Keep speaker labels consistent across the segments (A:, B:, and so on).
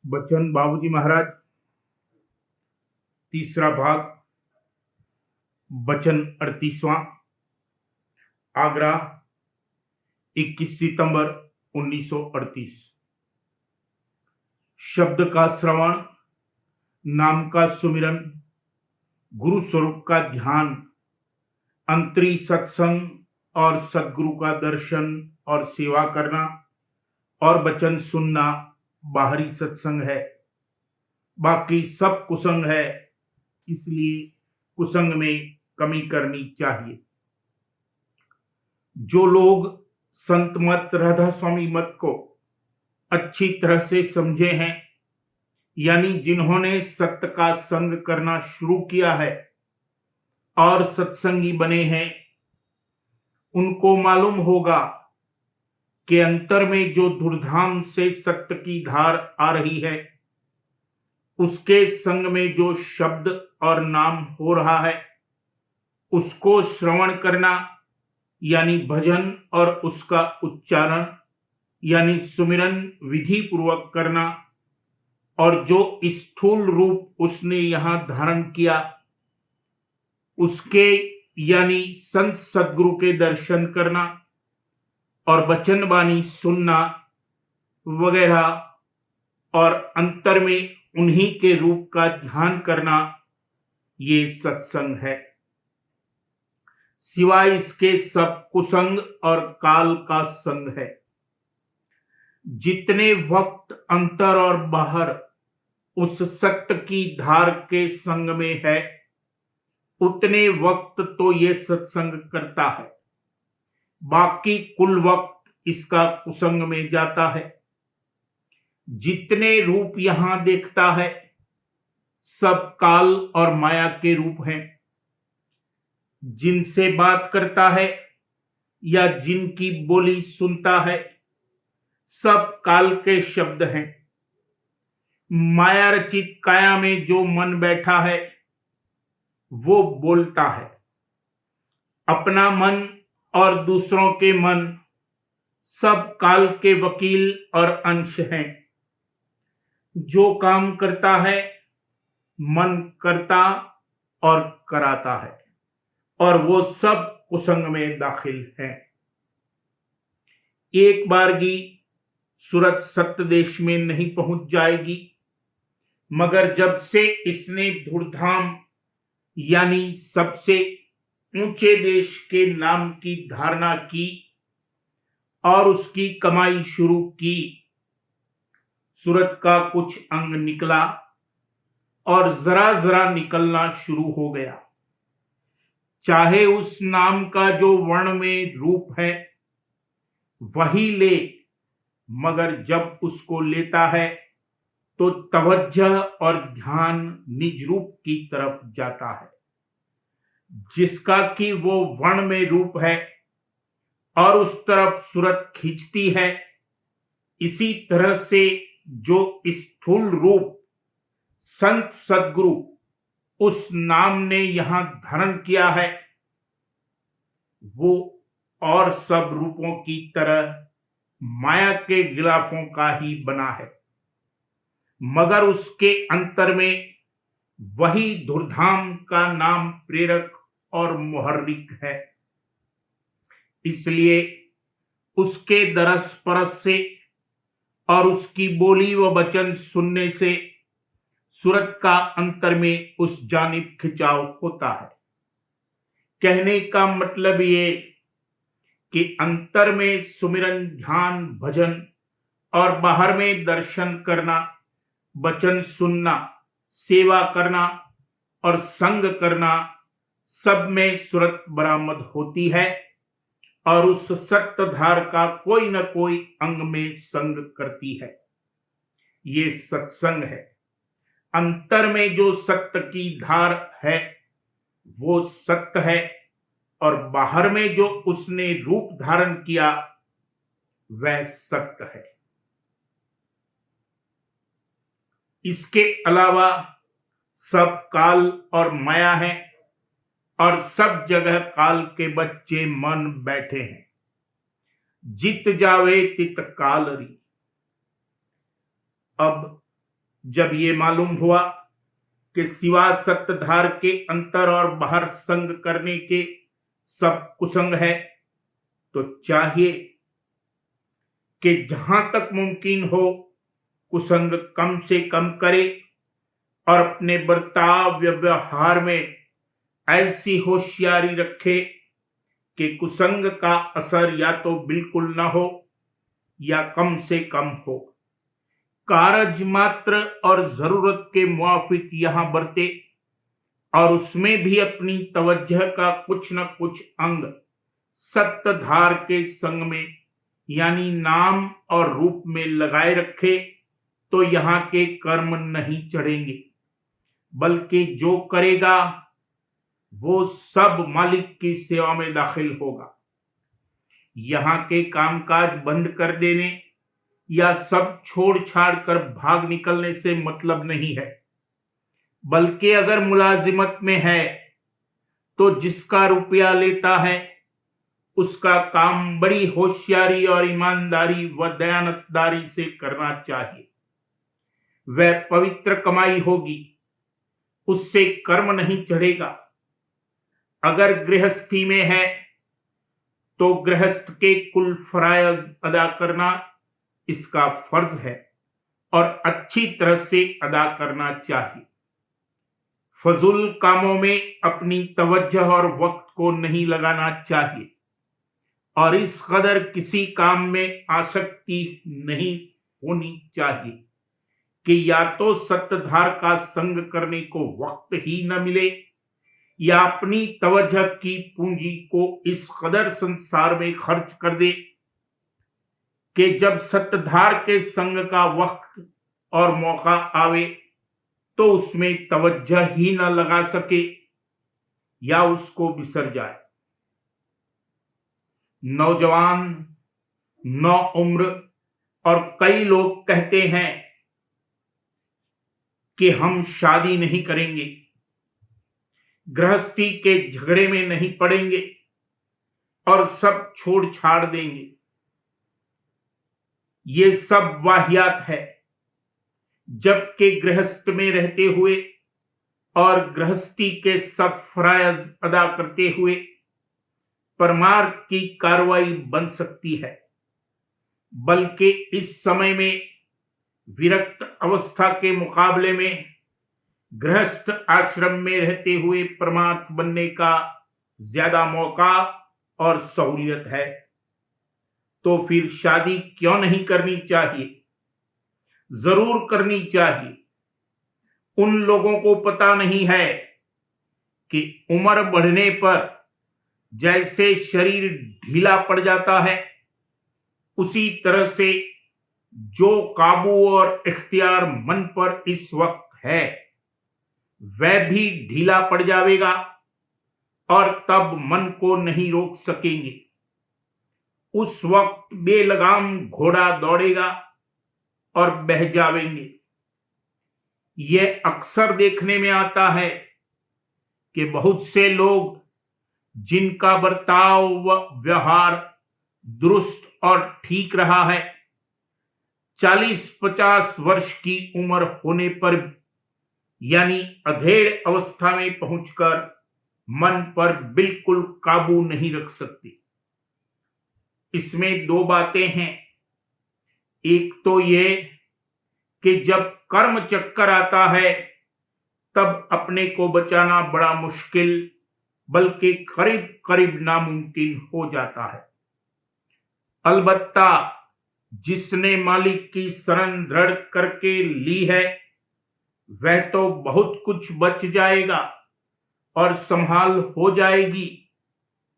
A: बच्चन बाबूजी महाराज, तीसरा भाग, बचन 38वां, आगरा, 21 सितंबर 1938। शब्द का श्रवण, नाम का सुमिरन, गुरु स्वरूप का ध्यान, अंतरी सत्संग और सदगुरु का दर्शन और सेवा करना और वचन सुनना बाहरी सत्संग है। बाकी सब कुसंग है, इसलिए कुसंग में कमी करनी चाहिए। जो लोग संत मत, राधा स्वामी मत को अच्छी तरह से समझे हैं, यानी जिन्होंने सत्य का संग करना शुरू किया है और सत्संगी बने हैं, उनको मालूम होगा कि अंतर में जो धूमधाम से सत्य की धार आ रही है, उसके संग में जो शब्द और नाम हो रहा है, उसको श्रवण करना यानी भजन और उसका उच्चारण यानी सुमिरन विधि पूर्वक करना, और जो स्थूल रूप उसने यहां धारण किया उसके यानी संत सदगुरु के दर्शन करना और वचन वाणी सुनना वगैरह, और अंतर में उन्हीं के रूप का ध्यान करना, ये सत्संग है। सिवाय इसके सब कुसंग और काल का संग है। जितने वक्त अंतर और बाहर उस सत्य की धार के संग में है, उतने वक्त तो ये सत्संग करता है। बाकी कुल वक्त इसका कुसंग में जाता है। जितने रूप यहां देखता है, सब काल और माया के रूप हैं। जिनसे बात करता है या जिनकी बोली सुनता है, सब काल के शब्द हैं। माया रचित काया में जो मन बैठा है, वो बोलता है। अपना मन और दूसरों के मन सब काल के वकील और अंश हैं। जो काम करता है, मन करता और कराता है, और वो सब कुसंग में दाखिल है। एक बारगी सूरत सत्य देश में नहीं पहुंच जाएगी, मगर जब से इसने धूर्धाम यानी सबसे ऊंचे देश के नाम की धारणा की और उसकी कमाई शुरू की, सूरत का कुछ अंग निकला और जरा जरा निकलना शुरू हो गया। चाहे उस नाम का जो वर्ण में रूप है वही ले, मगर जब उसको लेता है तो तवज्जह और ध्यान निज रूप की तरफ जाता है, जिसका कि वो वर्ण में रूप है और उस तरफ सूरत खींचती है। इसी तरह से जो स्थूल रूप संत सदगुरु उस नाम ने यहां धारण किया है, वो और सब रूपों की तरह माया के गिलाफों का ही बना है, मगर उसके अंतर में वही धूर्धाम का नाम प्रेरक और मुहर्रिक है। इसलिए उसके दरस परस से और उसकी बोली व वचन सुनने से सूरत का अंतर में उस जानिब खिंचाव होता है। कहने का मतलब ये कि अंतर में सुमिरन, ध्यान, भजन और बाहर में दर्शन करना, वचन सुनना, सेवा करना और संग करना, सब में सूरत बरामद होती है और उस सत्य धार का कोई न कोई अंग में संग करती है। ये सत्संग है। अंतर में जो सत्य की धार है वो सत्य है, और बाहर में जो उसने रूप धारण किया वह सत्य है। इसके अलावा सब काल और माया है, और सब जगह काल के बच्चे मन बैठे हैं। जित जावे तित काल री। अब जब ये मालूम हुआ कि सिवा सत्ताधार के अंतर और बाहर संग करने के सब कुसंग है, तो चाहिए कि जहां तक मुमकिन हो कुसंग कम से कम करे और अपने बर्ताव व्यवहार में ऐसी होशियारी रखे कि कुसंग का असर या तो बिल्कुल ना हो या कम से कम हो। कारज मात्र और जरूरत के मुआफिक यहां बरते और उसमें भी अपनी तवज्जह का कुछ न कुछ अंग सत्ताधार के संग में यानी नाम और रूप में लगाए रखे, तो यहाँ के कर्म नहीं चढ़ेंगे, बल्कि जो करेगा वो सब मालिक की सेवा में दाखिल होगा। यहाँ के कामकाज बंद कर देने या सब छोड़ छाड़ कर भाग निकलने से मतलब नहीं है, बल्कि अगर मुलाजिमत में है तो जिसका रुपया लेता है उसका काम बड़ी होशियारी और ईमानदारी व दयानतदारी से करना चाहिए। वह पवित्र कमाई होगी, उससे कर्म नहीं चढ़ेगा। अगर गृहस्थी में है तो गृहस्थ के कुल फराइज अदा करना इसका फर्ज है और अच्छी तरह से अदा करना चाहिए। फजूल कामों में अपनी तवज्जो और वक्त को नहीं लगाना चाहिए और इस कदर किसी काम में आसक्ति नहीं होनी चाहिए कि या तो सत्ताधार का संग करने को वक्त ही न मिले या अपनी तवज्जो की पूंजी को इस कदर संसार में खर्च कर दे कि जब सत्ताधार के संग का वक्त और मौका आवे तो उसमें तवज्जो ही न लगा सके या उसको बिसर जाए। नौजवान, नौ उम्र और कई लोग कहते हैं कि हम शादी नहीं करेंगे, गृहस्थी के झगड़े में नहीं पड़ेंगे और सब छोड़ छाड़ देंगे। ये सब वाहियात है, जबकि गृहस्थ में रहते हुए और गृहस्थी के सब फराइज अदा करते हुए परमार्थ की कार्रवाई बन सकती है, बल्कि इस समय में विरक्त अवस्था के मुकाबले में गृहस्थ आश्रम में रहते हुए परमार्थ बनने का ज्यादा मौका और सहूलियत है। तो फिर शादी क्यों नहीं करनी चाहिए? जरूर करनी चाहिए। उन लोगों को पता नहीं है कि उम्र बढ़ने पर जैसे शरीर ढीला पड़ जाता है, उसी तरह से जो काबू और इख्तियार मन पर इस वक्त है वह भी ढीला पड़ जाएगा और तब मन को नहीं रोक सकेंगे। उस वक्त बेलगाम घोड़ा दौड़ेगा और बह जाएंगे। यह अक्सर देखने में आता है कि बहुत से लोग जिनका बर्ताव व व्यवहार दुरुस्त और ठीक रहा है, 40-50 वर्ष की उम्र होने पर यानी अधेड़ अवस्था में पहुंचकर मन पर बिल्कुल काबू नहीं रख सकते। इसमें दो बातें हैं। एक तो ये कि जब कर्म चक्कर आता है तब अपने को बचाना बड़ा मुश्किल बल्कि करीब करीब नामुमकिन हो जाता है। अलबत्ता जिसने मालिक की शरण दृढ़ करके ली है वह तो बहुत कुछ बच जाएगा और संभाल हो जाएगी,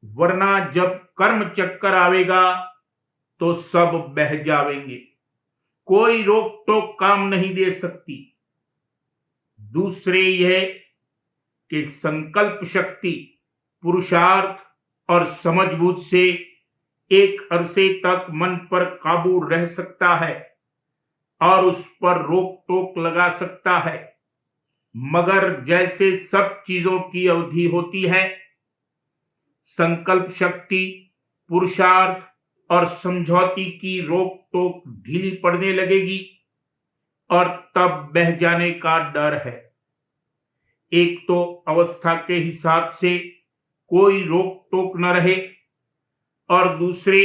A: वरना जब कर्म चक्कर आवेगा तो सब बह जाएंगे, कोई रोक टोक काम नहीं दे सकती। दूसरे यह कि संकल्प शक्ति, पुरुषार्थ और समझबूझ से एक अरसे तक मन पर काबू रह सकता है और उस पर रोक टोक लगा सकता है, मगर जैसे सब चीजों की अवधि होती है, संकल्प शक्ति, पुरुषार्थ और समझौती की रोक टोक ढीली पड़ने लगेगी और तब बह जाने का डर है। एक तो अवस्था के हिसाब से कोई रोक टोक न रहे, और दूसरे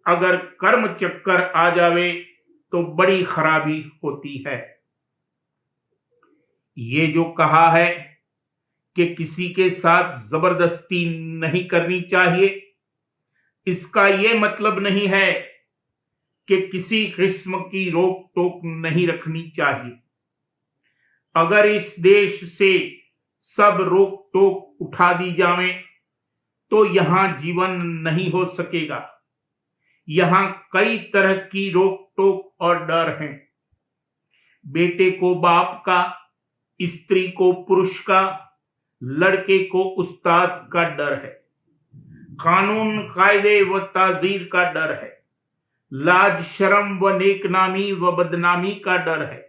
A: अगर कर्म चक्कर आ जावे तो बड़ी खराबी होती है। ये जो कहा है कि किसी के साथ जबरदस्ती नहीं करनी चाहिए, इसका ये मतलब नहीं है कि किसी किस्म की रोक टोक नहीं रखनी चाहिए। अगर इस देश से सब रोक टोक उठा दी जावे तो यहां जीवन नहीं हो सकेगा। यहां कई तरह की रोक टोक और डर हैं। बेटे को बाप का, स्त्री को पुरुष का, लड़के को उस्ताद का डर है। कानून कायदे व ताजीर का डर है। लाज शर्म व नेकनामी व बदनामी का डर है।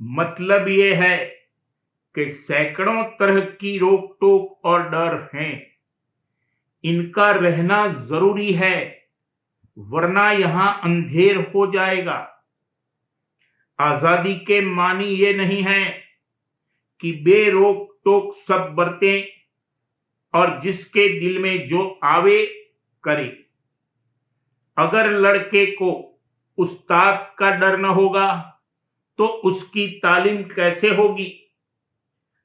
A: मतलब यह है कि सैकड़ों तरह की रोक टोक और डर हैं। इनका रहना जरूरी है, वरना यहां अंधेर हो जाएगा। आजादी के मानी ये नहीं है कि बेरोक टोक सब बरतें और जिसके दिल में जो आवे करे। अगर लड़के को उस्ताद का डर न होगा तो उसकी तालीम कैसे होगी?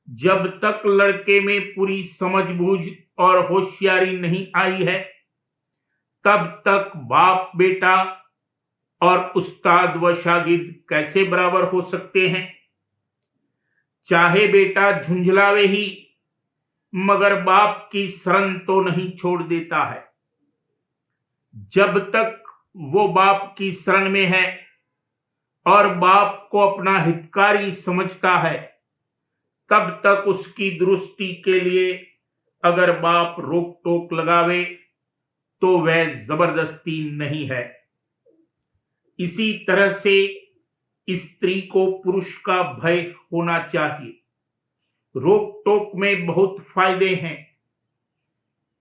A: जब तक लड़के में पूरी समझबूझ और होशियारी नहीं आई है, तब तक बाप बेटा और उस्ताद व शागिर्द कैसे बराबर हो सकते हैं? चाहे बेटा झुंझलावे ही, मगर बाप की शरण तो नहीं छोड़ देता है। जब तक वो बाप की शरण में है और बाप को अपना हितकारी समझता है, तब तक उसकी दुरुस्ती के लिए अगर बाप रोक टोक लगावे तो वह जबरदस्ती नहीं है। इसी तरह से स्त्री को पुरुष का भय होना चाहिए। रोक टोक में बहुत फायदे हैं,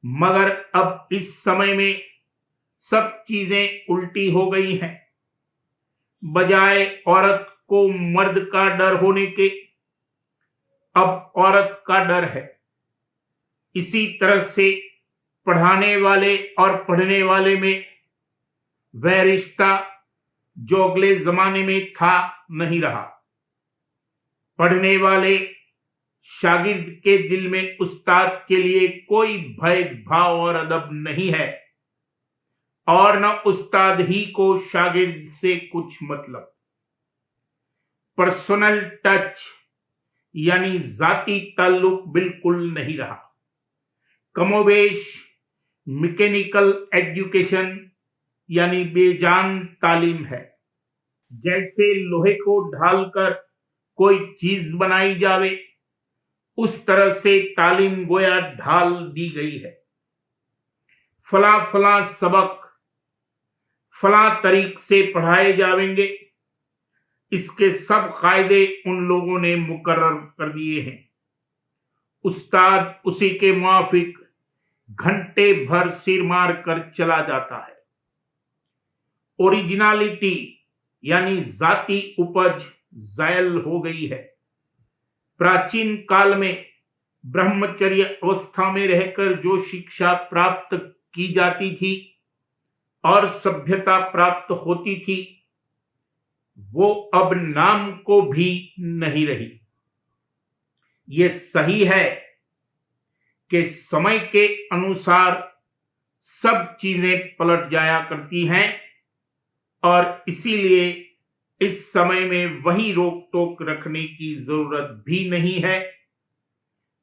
A: मगर अब इस समय में सब चीजें उल्टी हो गई हैं। बजाय औरत को मर्द का डर होने के, अब औरत का डर है। इसी तरह से पढ़ाने वाले और पढ़ने वाले में वह रिश्ता जो अगले जमाने में था नहीं रहा। पढ़ने वाले शागिर्द के दिल में उस्ताद के लिए कोई भय भाव और अदब नहीं है, और न उस्ताद ही को शागिर्द से कुछ मतलब। पर्सनल टच यानी जाती ताल्लुक बिल्कुल नहीं रहा। कमोबेश मैकेनिकल एजुकेशन यानी बेजान तालीम है। जैसे लोहे को ढालकर कोई चीज बनाई जावे, उस तरह से तालीम गोया ढाल दी गई है। फला फला सबक फला तरीक से पढ़ाए जावेंगे, इसके सब कायदे उन लोगों ने मुकर्रर कर दिए हैं। उस्ताद उसी के मुआफिक घंटे भर सिर मार कर चला जाता है। ओरिजिनलिटी यानी जाती उपज जायल हो गई है। प्राचीन काल में ब्रह्मचर्य अवस्था में रहकर जो शिक्षा प्राप्त की जाती थी और सभ्यता प्राप्त होती थी, वो अब नाम को भी नहीं रही। ये सही है कि समय के अनुसार सब चीजें पलट जाया करती हैं, और इसीलिए इस समय में वही रोक टोक रखने की जरूरत भी नहीं है,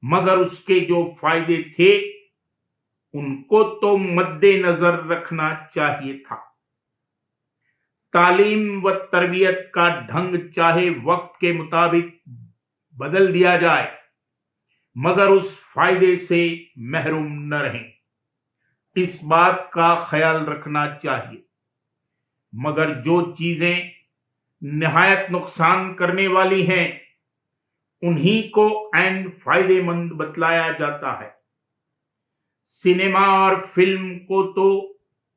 A: मगर उसके जो फायदे थे उनको तो मद्देनजर रखना चाहिए था। तालीम व तरबियत का ढंग चाहे वक्त के मुताबिक बदल दिया जाए, मगर उस फायदे से महरूम न रहें, इस बात का ख्याल रखना चाहिए। मगर जो चीजें निहायत नुकसान करने वाली हैं, उन्हीं को ऐन फायदेमंद बतलाया जाता है। सिनेमा और फिल्म को तो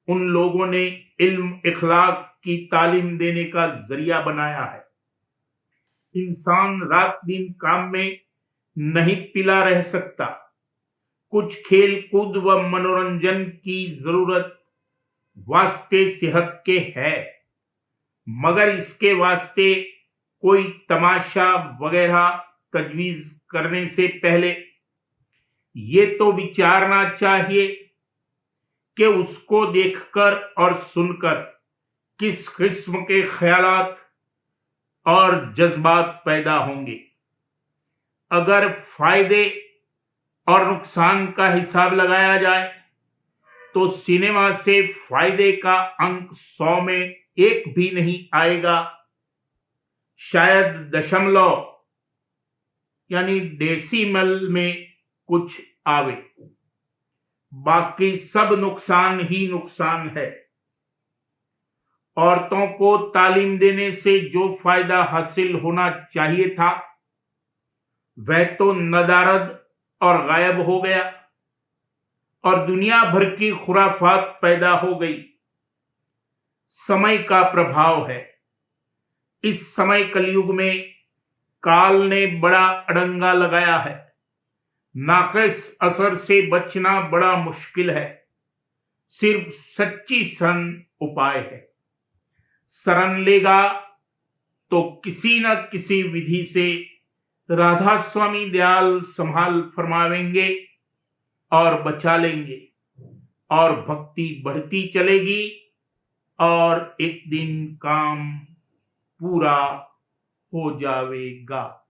A: उन लोगों ने इल्म इखलाक की तालीम देने का जरिया बनाया है। इंसान रात दिन काम में नहीं पिला रह सकता। कुछ खेल कूद व मनोरंजन की जरूरत वास्ते सेहत के है, मगर इसके वास्ते कोई तमाशा वगैरह तजवीज करने से पहले ये तो विचारना चाहिए कि उसको देखकर और सुनकर किस किस्म के ख्यालात और जज्बात पैदा होंगे। अगर फायदे और नुकसान का हिसाब लगाया जाए तो सिनेमा से फायदे का अंक 100 में 1 भी नहीं आएगा, शायद दशमलव यानी डेसिमल में कुछ आवे। बाकी सब नुकसान ही नुकसान है। औरतों को तालीम देने से जो फायदा हासिल होना चाहिए था वह तो नदारद और गायब हो गया और दुनिया भर की खुराफात पैदा हो गई। समय का प्रभाव है। इस समय कलयुग में काल ने बड़ा अड़ंगा लगाया है। नाक़िस असर से बचना बड़ा मुश्किल है। सिर्फ सच्ची शरण उपाय है। शरण लेगा तो किसी न किसी विधि से राधा स्वामी दयाल संभाल फरमावेंगे और बचा लेंगे और भक्ति बढ़ती चलेगी और एक दिन काम पूरा हो जाएगा।